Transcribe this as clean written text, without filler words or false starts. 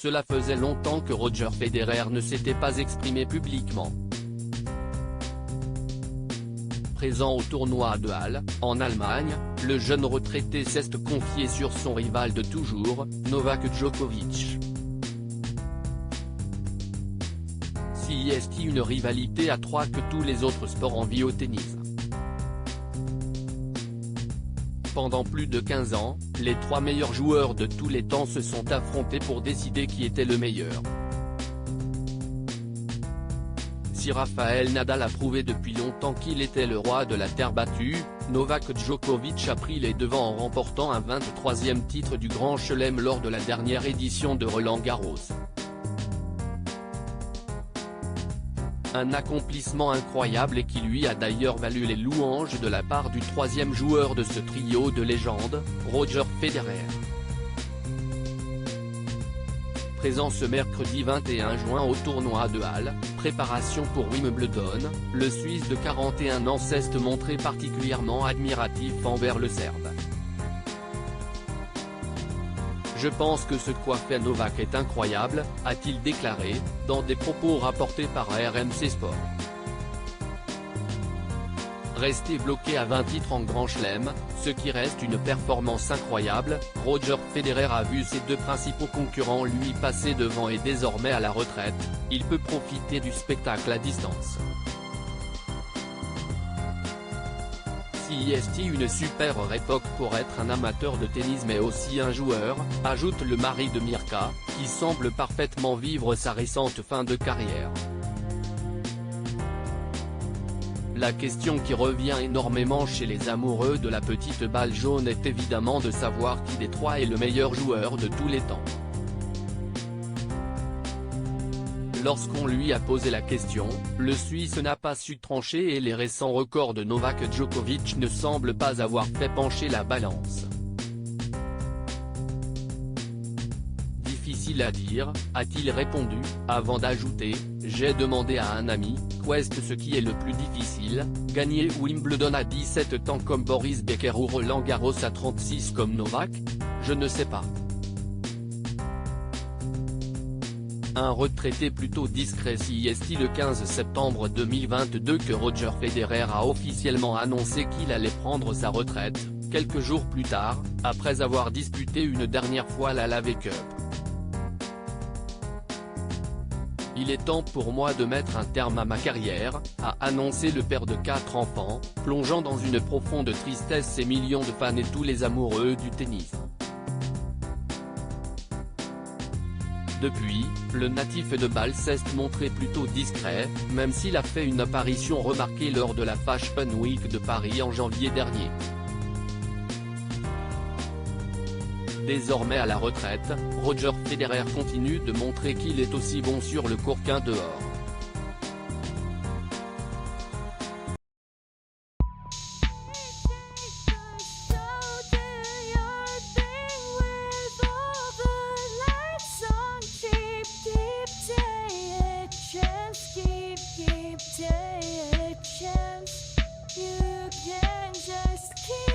cela faisait longtemps que Roger Federer ne s'était pas exprimé publiquement. Présent au tournoi de Halle, en Allemagne, le jeune retraité s'est confié sur son rival de toujours, Novak Djokovic. Si est une rivalité à trois que tous les autres sports envient au tennis. Pendant plus de 15 ans, les trois meilleurs joueurs de tous les temps se sont affrontés pour décider qui était le meilleur. Si Rafael Nadal a prouvé depuis longtemps qu'il était le roi de la terre battue, Novak Djokovic a pris les devants en remportant un 23e titre du Grand Chelem lors de la dernière édition de Roland-Garros. Un accomplissement incroyable et qui lui a d'ailleurs valu les louanges de la part du troisième joueur de ce trio de légendes, Roger Federer. Présent ce mercredi 21 juin au tournoi de Halle, préparation pour Wimbledon, le Suisse de 41 ans s'est montré particulièrement admiratif envers le Serbe. Je pense que ce qu'a fait Novak est incroyable, a-t-il déclaré, dans des propos rapportés par RMC Sport. Resté bloqué à 20 titres en Grand Chelem, ce qui reste une performance incroyable, Roger Federer a vu ses deux principaux concurrents lui passer devant et désormais à la retraite, il peut profiter du spectacle à distance. Si est une super époque pour être un amateur de tennis mais aussi un joueur, ajoute le mari de Mirka, qui semble parfaitement vivre sa récente fin de carrière. La question qui revient énormément chez les amoureux de la petite balle jaune est évidemment de savoir qui des trois est le meilleur joueur de tous les temps. Lorsqu'on lui a posé la question, le Suisse n'a pas su trancher et les récents records de Novak Djokovic ne semblent pas avoir fait pencher la balance. Difficile à dire, a-t-il répondu, avant d'ajouter, j'ai demandé à un ami, qu'est ce qui est le plus difficile, gagner Wimbledon à 17 ans comme Boris Becker ou Roland Garros à 36 comme Novak? Je ne sais pas. Un retraité plutôt discret. Si est le 15 septembre 2022 que Roger Federer a officiellement annoncé qu'il allait prendre sa retraite, quelques jours plus tard, après avoir disputé une dernière fois la LAV Cup. Il est temps pour moi de mettre un terme à ma carrière, a annoncé le père de 4 enfants, plongeant dans une profonde tristesse ses millions de fans et tous les amoureux du tennis. Depuis, le natif de Bâle s'est montré plutôt discret, même s'il a fait une apparition remarquée lors de la Fashion Week de Paris en janvier dernier. Désormais à la retraite, Roger Federer continue de montrer qu'il est aussi bon sur le court qu'un dehors. Keep taking a chance. You can just keep